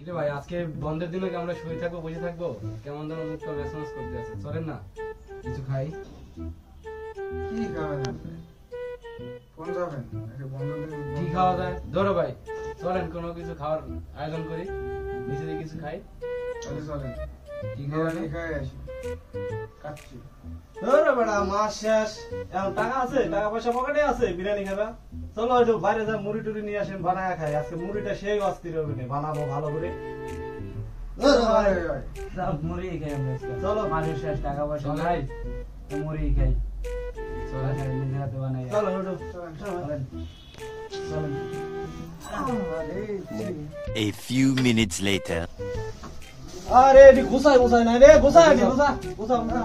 কিরে ভাই আজকে বন্ধের দিনে কি আমরা শুয়ে থাকবো বসে থাকবো? কেমন যেন মুখটা মেসমেস করতে আছে। চলেন না কিছু খাই। কি খাবেন আপনি? কোন যাবেন? বন্ধের দিন কি খাওয়া যায়? ধরো ভাই চলেন কোনো কিছু খাওয়ার আয়োজন করি, নিচে দিয়ে কিছু খাই। তাহলে চলেন। কি খাওয়া বিরিয়ানি খাই আসি। কাচ্চি। ধরে বেড়া মাস শেষ এখন টাকা আছে, টাকা পয়সা পকেটে আছে, বিরিয়ানি খাবা। চলো একটু বাইরে যা মুড়ি টুড়ি নিয়ে আসেন, বানায় খাই। আজকে মুড়িটা সেই অস্থির হবে না, বানাবো ভালো করে। মুড়ি খাই আমরা আজকে। চলো। মাসের শেষ, টাকা পয়সা চলো। নাই, তো মুড়ি খাই। চলেন। খাই, নিজের হাতে বানাই। চলো ওঠো। চলেন। চলেন। A few minutes later. আরে এডি ঘুষাই ঘুষাই নাই রে, ঘুষাই এডি ঘুষা ঘুষা ঘুষা।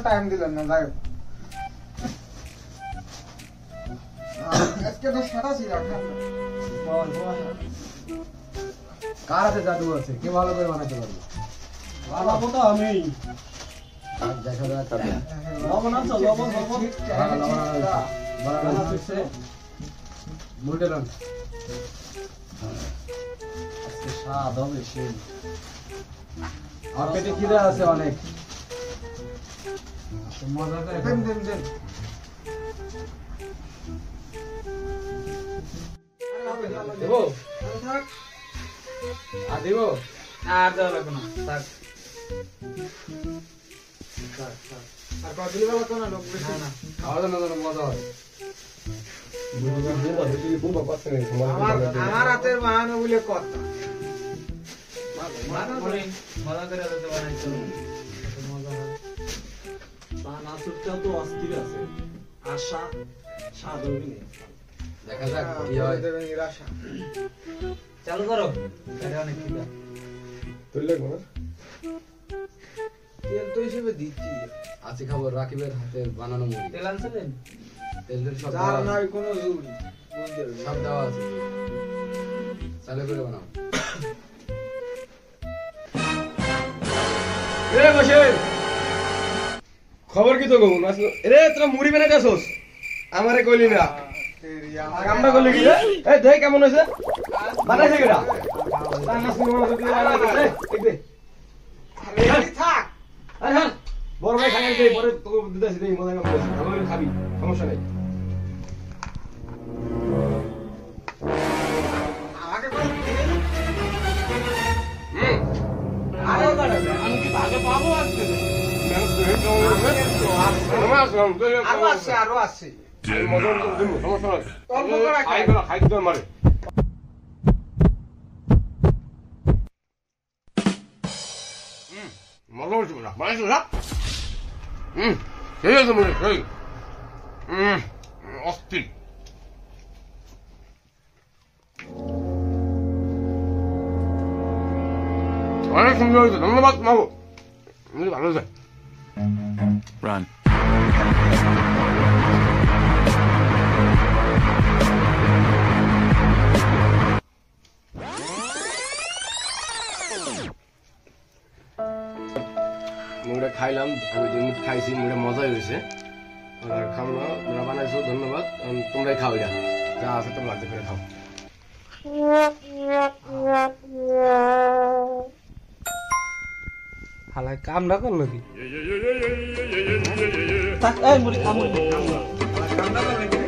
টাইম দিলেন না যাই আজকে তো সারা ছিল কার হাতে জাদু আছে? কে ভালো করে বানাতে পারবে? বানাবো তো আমি। আর দেখা যাক তবে। লবণ আনছো? লবণ লবণ বানানো হচ্ছে মুড়ে রান। আজকে স্বাদ হবে সেই। আর পেটে খিদে আছে অনেক। মজা করে দেন দেন দেন দেবো? আর দেবো? আর দেওয়া লাগবে না, থাক। আর কতদিন বেলা তো না লোক বেশি না খাওয়ার জন্য যেন মজা হয়। আমার হাতের বানানো বলে কথা মুড়ি মজা করে দিতে বানাইছো। মজা হয়। বানাসুরটাও তো অস্থির আছে, আশা স্বাদ হবে না। দেখা যাক কি হয়। দেবেন নিরাশা চালু করো, এটা অনেক খিদা। তেল তো হিসেবে দিচ্ছি আজকে খাবো রাকিবের হাতের বানানো মুড়ি। তেল আনছিলেন? তেলের সব যার দেওয়া আছে। নাই কোনো জরুরি বুঝতে সব দেওয়া আছে। চালু করে বানাও। খবর কি তো গো রে, তোরা মুড়ি বানাই যাচ্ছস? আমারে কইলি না, কামটা করলি কি রে? এই দেখ কেমন হয়েছে, বানাইছে কেডা? তার নাচ করে বানাইছে, তুই বানাইছিস? এই দে। থাক আরে হ্যাঁ, বড় ভাই খাই দে, পরে তোকে দিতেছি, দেই মজা করে ভালো করে খাবি, সমস্যা নেই। আমাকে বল আরে বাড়া, আমি কি ভাগে পাবো আজকে? আরো আছে আরো আছে সমস্যা নাই, অল্প করে খাই। খাই দিতে মারে। মজা হচ্ছে না, বানাইছো না? সেই আছে মনে সেই অস্থির। অনেক সুন্দর হয়েছে, ধন্যবাদ মাগো, ভালো হয়েছে। Run. মুড়ে খাইলাম, আমি 2 মিনিট খাইছি, মুড়ে মজাই হয়েছে। আর খাও না, তোমরা বানাইছো, ধন্যবাদ। তোমরাই খাও, এটা যা আছে তোমরা লাগতে করে খাও। হালাই কামটা করলো কি? এই মুড়ি খামু। ঠান্ডা করে